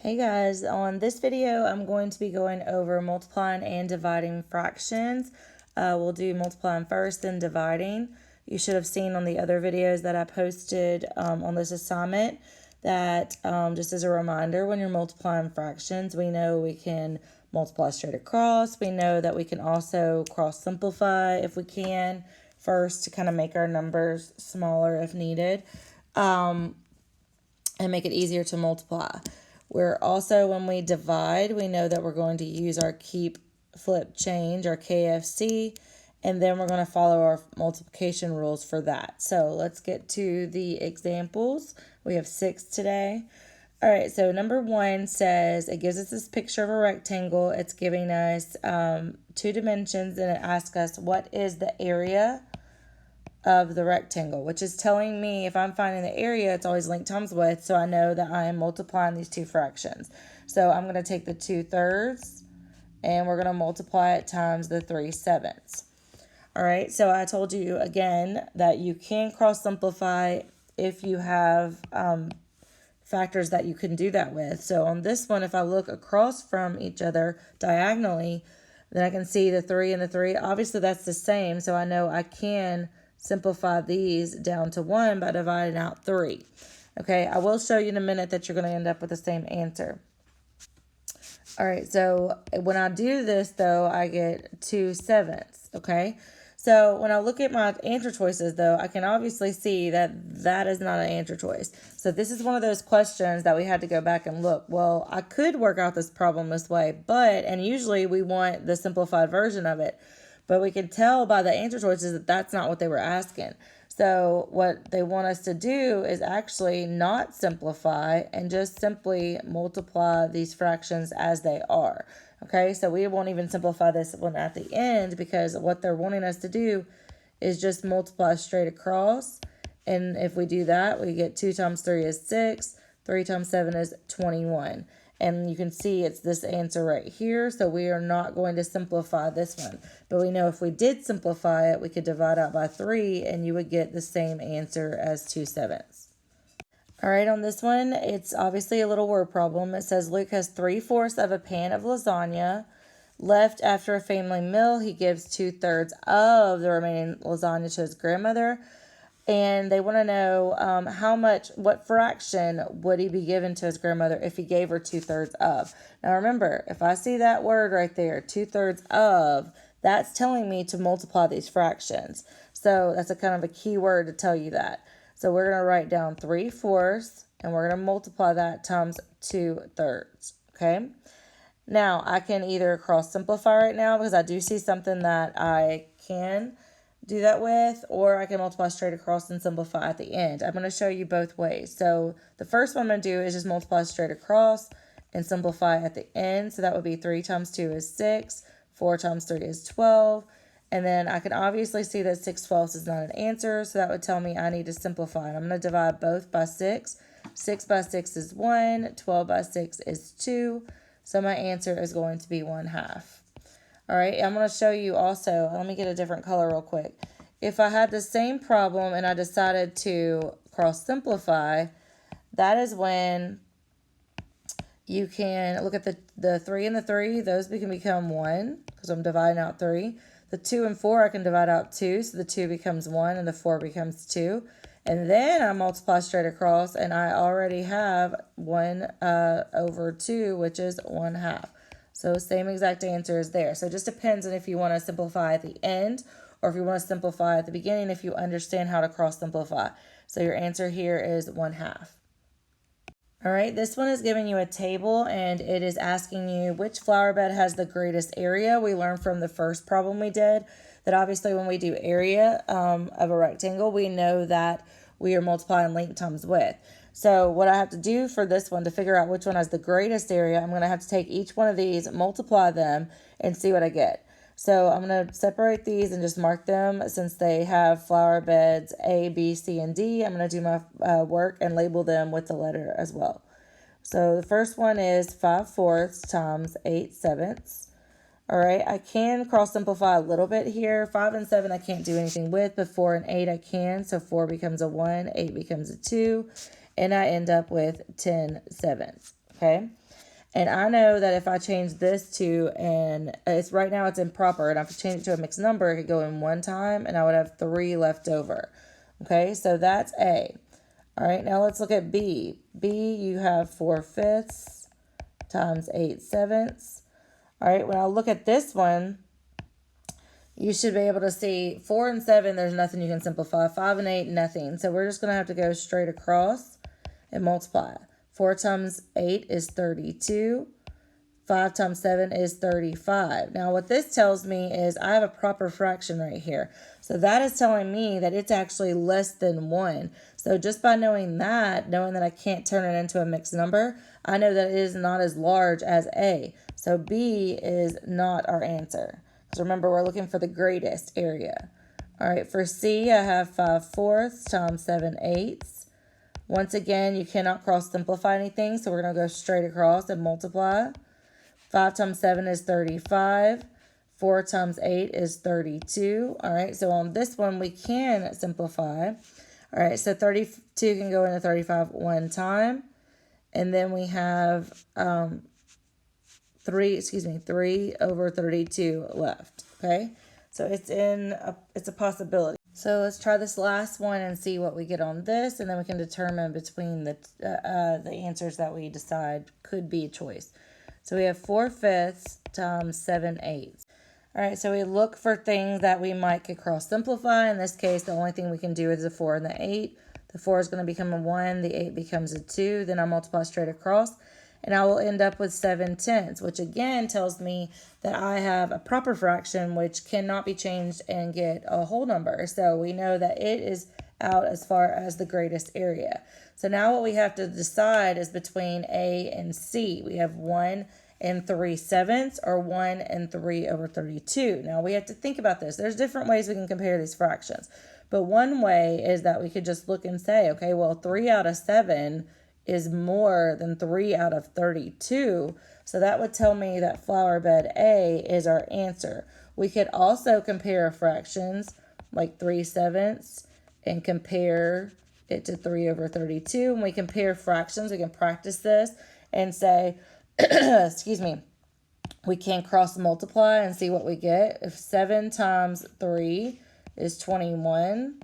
Hey guys, on this video I'm going to be going over multiplying and dividing fractions. We'll do multiplying first, then dividing. You should have seen on the other videos that I posted on this assignment that just as a reminder, when you're multiplying fractions, we know we can multiply straight across. We know that we can also cross simplify if we can first to kind of make our numbers smaller if needed and make it easier to multiply. We're also, when we divide, we know that we're going to use our keep, flip, change, our KFC, and then we're going to follow our multiplication rules for that. So let's get to the examples. We have 6 today. All right, so number 1 says, it gives us this picture of a rectangle. It's giving us 2 dimensions, and it asks us what is the area of the rectangle, which is telling me if I'm finding the area, it's always length times width, so I know that I am multiplying these two fractions. So I'm going to take the 2/3 and we're going to multiply it times the 3/7. All right, so I told you again that you can cross simplify if you have factors that you can do that with. So on this one, if I look across from each other diagonally, then I can see the 3 and the 3. Obviously, that's the same, so I know I can simplify these down to 1 by dividing out 3. Okay, I will show you in a minute that you're going to end up with the same answer. All right, so when I do this, though, I get 2/7. Okay, so when I look at my answer choices, though, I can obviously see that that is not an answer choice. So this is one of those questions that we had to go back and look. Well, I could work out this problem this way, and usually we want the simplified version of it. But we can tell by the answer choices that that's not what they were asking. So what they want us to do is actually not simplify and just simply multiply these fractions as they are. Okay, so we won't even simplify this one at the end because what they're wanting us to do is just multiply straight across. And if we do that, we get 2 times 3 is 6, 3 times 7 is 21. And you can see it's this answer right here. So we are not going to simplify this one. But we know if we did simplify it, we could divide out by 3 and you would get the same answer as 2/7. All right, on this one, it's obviously a little word problem. It says Luke has 3/4 of a pan of lasagna left after a family meal. He gives 2/3 of the remaining lasagna to his grandmother. And they want to know what fraction would he be given to his grandmother if he gave her 2/3 of. Now remember, if I see that word right there, 2/3 of, that's telling me to multiply these fractions. So that's a kind of a key word to tell you that. So we're going to write down 3/4 and we're going to multiply that times 2/3. Okay. Now I can either cross simplify right now because I do see something that I can do that with, or I can multiply straight across and simplify at the end. I'm going to show you both ways. So the first one I'm going to do is just multiply straight across and simplify at the end. So that would be 3 times 2 is 6, 4 times 3 is 12. And then I can obviously see that 6/12 is not an answer, so that would tell me I need to simplify. And I'm going to divide both by 6. 6 by 6 is 1, 12 by 6 is 2. So my answer is going to be 1/2. All right, I'm going to show you also, let me get a different color real quick. If I had the same problem and I decided to cross simplify, that is when you can look at the 3 and the 3, those can become 1 because I'm dividing out 3. The 2 and 4, I can divide out 2, so the 2 becomes 1 and the 4 becomes 2. And then I multiply straight across and I already have 1 over 2, which is 1/2. So same exact answer is there. So it just depends on if you want to simplify at the end or if you want to simplify at the beginning if you understand how to cross simplify. So your answer here is 1/2. All right, this one is giving you a table and it is asking you which flower bed has the greatest area. We learned from the first problem we did that obviously when we do area of a rectangle, we know that we are multiplying length times width. So what I have to do for this one to figure out which one has the greatest area, I'm going to have to take each one of these, multiply them, and see what I get. So I'm going to separate these and just mark them since they have flower beds A, B, C, and D. I'm going to do my work and label them with the letter as well. So the first one is 5/4 times 8/7. All right, I can cross simplify a little bit here. 5 and 7 I can't do anything with, but 4 and 8 I can. So 4 becomes a 1, 8 becomes a 2, and I end up with 10/7. Okay, And I know that if I change this to, and it's right now it's improper, and if I change it to a mixed number, it could go in one time, and I would have 3 left over. Okay, so that's A. All right, now let's look at B. B, you have 4/5 times 8/7. All right, when I look at this one, you should be able to see 4 and 7, there's nothing you can simplify. 5 and 8, nothing. So we're just going to have to go straight across and multiply. 4 times 8 is 32. 5 times 7 is 35. Now what this tells me is I have a proper fraction right here. So that is telling me that it's actually less than 1. So just by knowing that I can't turn it into a mixed number, I know that it is not as large as A. So B is not our answer. So remember, we're looking for the greatest area. All right, for C, I have 5/4 times 7/8. Once again, you cannot cross simplify anything, so we're going to go straight across and multiply. 5 times 7 is 35. 4 times 8 is 32. All right, so on this one, we can simplify. All right, so 32 can go into 35 one time. And then we have 3 over 32 left, okay? So it's a possibility. So let's try this last one and see what we get on this, and then we can determine between the answers that we decide could be a choice. So we have 4/5 times 7/8. All right, so we look for things that we might could cross simplify. In this case, the only thing we can do is the 4 and the 8. The 4 is going to become a 1, the 8 becomes a 2, then I multiply straight across, and I will end up with 7/10, which again tells me that I have a proper fraction which cannot be changed and get a whole number. So we know that it is out as far as the greatest area. So now what we have to decide is between A and C. We have 1 and 3/7 or 1 and 3 over 32. Now we have to think about this. There's different ways we can compare these fractions. But one way is that we could just look and say, okay, well, 3 out of 7 is more than 3 out of 32. So that would tell me that flower bed A is our answer. We could also compare fractions like 3/7 and compare it to 3 over 32. When we compare fractions, we can practice this and say, excuse me, we can cross multiply and see what we get. If 7 times 3 is 21,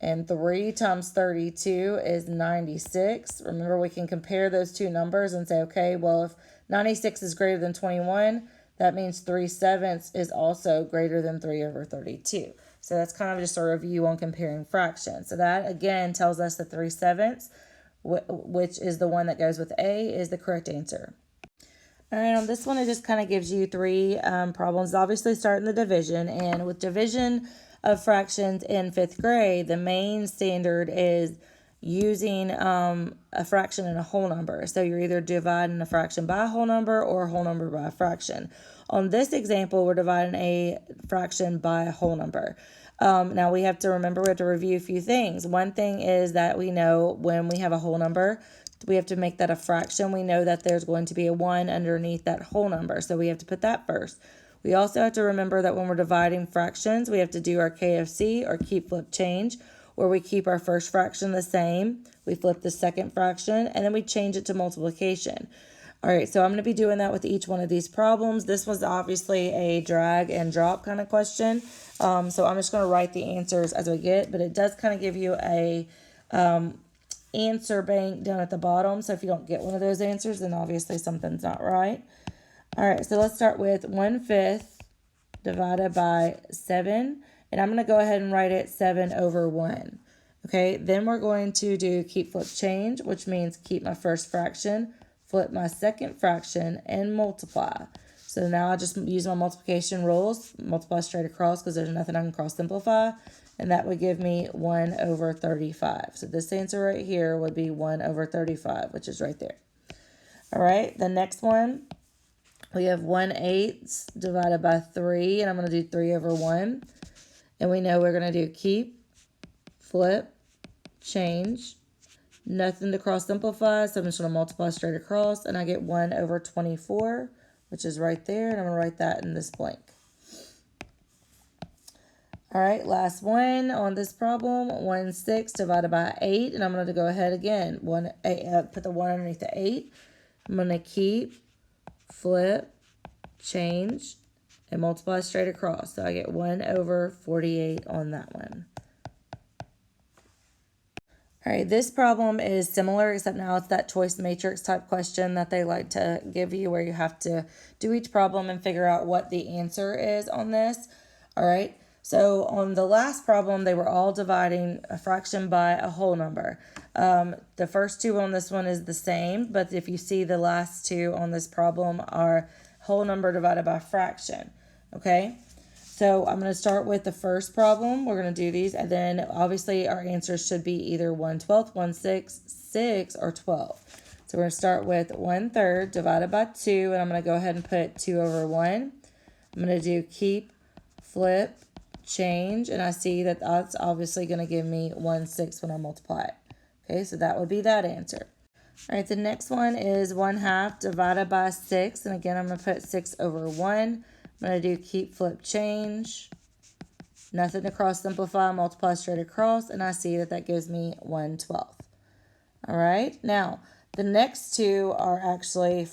and 3 times 32 is 96. Remember, we can compare those two numbers and say, okay, well, if 96 is greater than 21, that means 3/7 is also greater than 3 over 32. So that's kind of just a review on comparing fractions. So that, again, tells us that 3/7, which is the one that goes with A, is the correct answer. All right, on this one, it just kind of gives you 3 problems. Obviously, start in the division, and with division of fractions in 5th grade, the main standard is using a fraction and a whole number. So you're either dividing a fraction by a whole number or a whole number by a fraction. On this example, we're dividing a fraction by a whole number. Now we have to remember, we have to review a few things. One thing is that we know when we have a whole number, we have to make that a fraction. We know that there's going to be a 1 underneath that whole number, so we have to put that first. We also have to remember that when we're dividing fractions, we have to do our KFC, or keep, flip, change, where we keep our first fraction the same, we flip the second fraction, and then we change it to multiplication. All right, so I'm going to be doing that with each one of these problems. This was obviously a drag and drop kind of question, so I'm just going to write the answers as we get, but it does kind of give you a answer bank down at the bottom, so if you don't get one of those answers, then obviously something's not right. All right, so let's start with 1/5 divided by 7, and I'm going to go ahead and write it 7 over 1. Okay, then we're going to do keep, flip, change, which means keep my first fraction, flip my second fraction, and multiply. So now I just use my multiplication rules, multiply straight across because there's nothing I can cross simplify, and that would give me 1 over 35. So this answer right here would be 1 over 35, which is right there. All right, the next one, we have 1/8 divided by 3, and I'm going to do 3 over 1. And we know we're going to do keep, flip, change. Nothing to cross simplify, so I'm just going to multiply straight across, and I get 1 over 24, which is right there, and I'm going to write that in this blank. All right, last one on this problem, 1/6 divided by 8, and I'm going to go ahead again, put the 1 underneath the 8. I'm going to keep, flip, change, and multiply straight across. So I get 1/48 on that one. All right, this problem is similar, except now it's that choice matrix type question that they like to give you where you have to do each problem and figure out what the answer is on this. All right, so on the last problem, they were all dividing a fraction by a whole number. The first two on this one is the same, but if you see the last two on this problem are whole number divided by fraction, okay? So I'm going to start with the first problem. We're going to do these, and then obviously our answers should be either 1/12, 1/6, 6, or 12. So we're going to start with 1/3 divided by 2, and I'm going to go ahead and put 2/1. I'm going to do keep, flip, change, and I see that that's obviously going to give me 1/6 when I multiply it. Okay, so that would be that answer. All right, the next one is 1/2 divided by 6, and again, I'm going to put 6/1. I'm going to do keep, flip, change, nothing to cross simplify, multiply straight across, and I see that that gives me 1/12. All right, now the next two are actually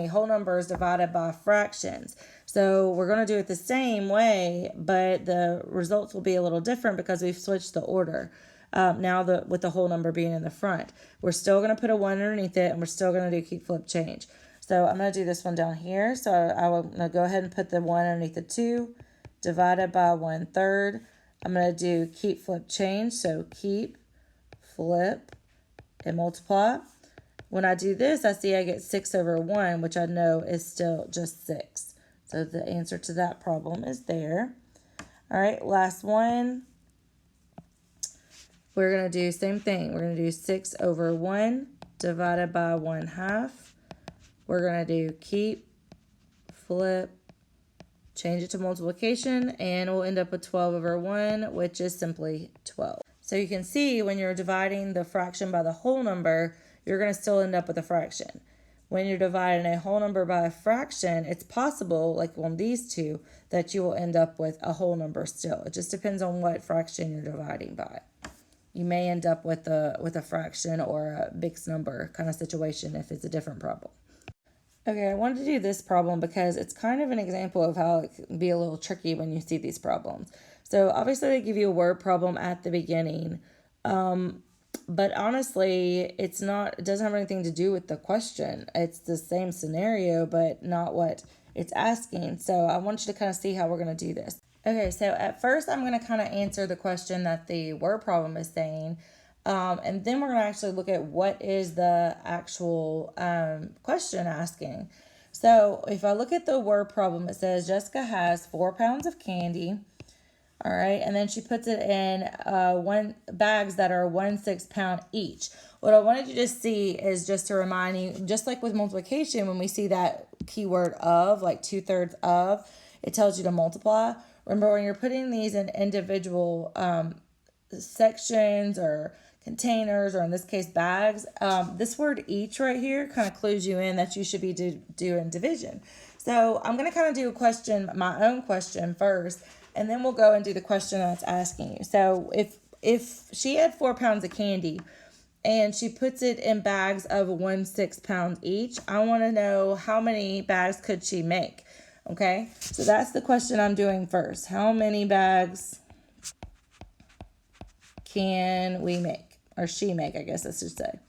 whole numbers divided by fractions. So we're going to do it the same way, but the results will be a little different because we've switched the order. Now with the whole number being in the front. We're still going to put a 1 underneath it, and we're still going to do keep, flip, change. So I'm going to do this one down here. So I'm going to go ahead and put the 1 underneath the 2, divided by 1/3. I'm going to do keep, flip, change. So keep, flip, and multiply. When I do this, I see I get 6/1, which I know is still just 6. So the answer to that problem is there. All right, last one. We're going to do same thing. We're going to do 6/1 divided by 1/2. We're going to do keep, flip, change it to multiplication, and we'll end up with 12/1, which is simply 12. So you can see when you're dividing the fraction by the whole number, you're going to still end up with a fraction. When you're dividing a whole number by a fraction, it's possible, like on these two, that you will end up with a whole number still. It just depends on what fraction you're dividing by. You may end up with a fraction or a mixed number kind of situation if it's a different problem. Okay, I wanted to do this problem because it's kind of an example of how it can be a little tricky when you see these problems. So obviously they give you a word problem at the beginning, but honestly, it doesn't have anything to do with the question. It's the same scenario, but not what it's asking. So I want you to kind of see how we're going to do this. Okay, so at first I'm going to kind of answer the question that the word problem is saying. And then we're going to actually look at what is the actual question asking. So if I look at the word problem, it says Jessica has 4 pounds of candy. All right, and then she puts it in bags that are 1/6 pound each. What I wanted you to see is just to remind you, just like with multiplication, when we see that keyword of, like 2/3 of, it tells you to multiply. Remember, when you're putting these in individual sections or containers, or in this case bags, this word each right here kind of clues you in that you should be doing division. So I'm going to kind of do my own question first, and then we'll go and do the question that's asking you. So if she had 4 pounds of candy and she puts it in bags of 1/6 pound each, I want to know how many bags could she make. Okay, so that's the question I'm doing first. How many bags can we make? Or she make, I guess I should say.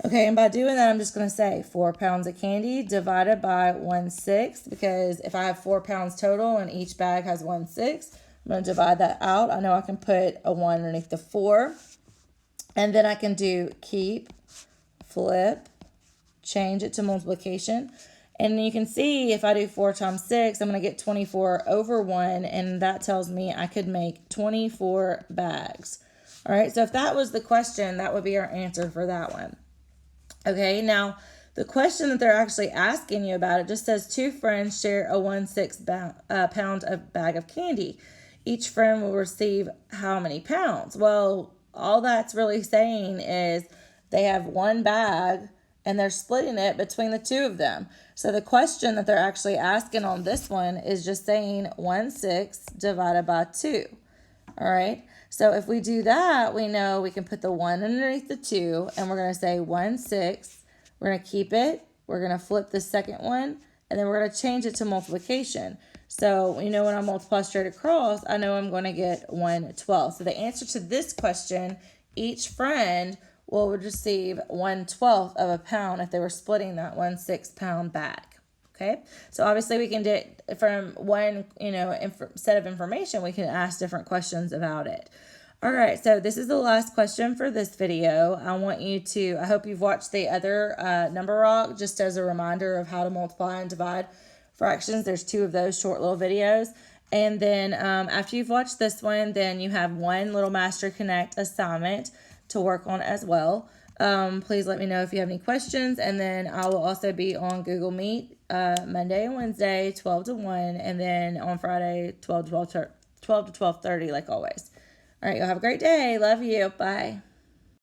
Okay, and by doing that, I'm just going to say 4 pounds of candy divided by 1/6, because if I have 4 pounds total and each bag has 1/6, I'm going to divide that out. I know I can put a 1 underneath the 4, and then I can do keep, flip, change it to multiplication. And you can see if I do 4 times 6, I'm going to get 24/1, and that tells me I could make 24 bags. All right, so if that was the question, that would be our answer for that one. Okay, now the question that they're actually asking you about, it just says 2 friends share a 1/6 pound of bag of candy. Each friend will receive how many pounds? Well, all that's really saying is they have one bag and they're splitting it between the two of them. So the question that they're actually asking on this one is just saying 1/6 divided by 2. All right. So if we do that, we know we can put the 1 underneath the 2, and we're going to say 1/6 We're going to keep it. We're going to flip the second one, and then we're going to change it to multiplication. So, when I multiply straight across, I know I'm going to get 1/12. So the answer to this question, each friend will receive 1/12 of a pound if they were splitting that 1/6 pound bag. Okay, so obviously we can do it from one, set of information. We can ask different questions about it. All right, so this is the last question for this video. I hope you've watched the other number rock just as a reminder of how to multiply and divide fractions. There's 2 of those short little videos. And then after you've watched this one, then you have one little Master Connect assignment to work on as well. Please let me know if you have any questions. And then I will also be on Google Meet Monday and Wednesday, 12 to 1. And then on Friday, 12 to 12:30, like always. All right, y'all have a great day. Love you. Bye.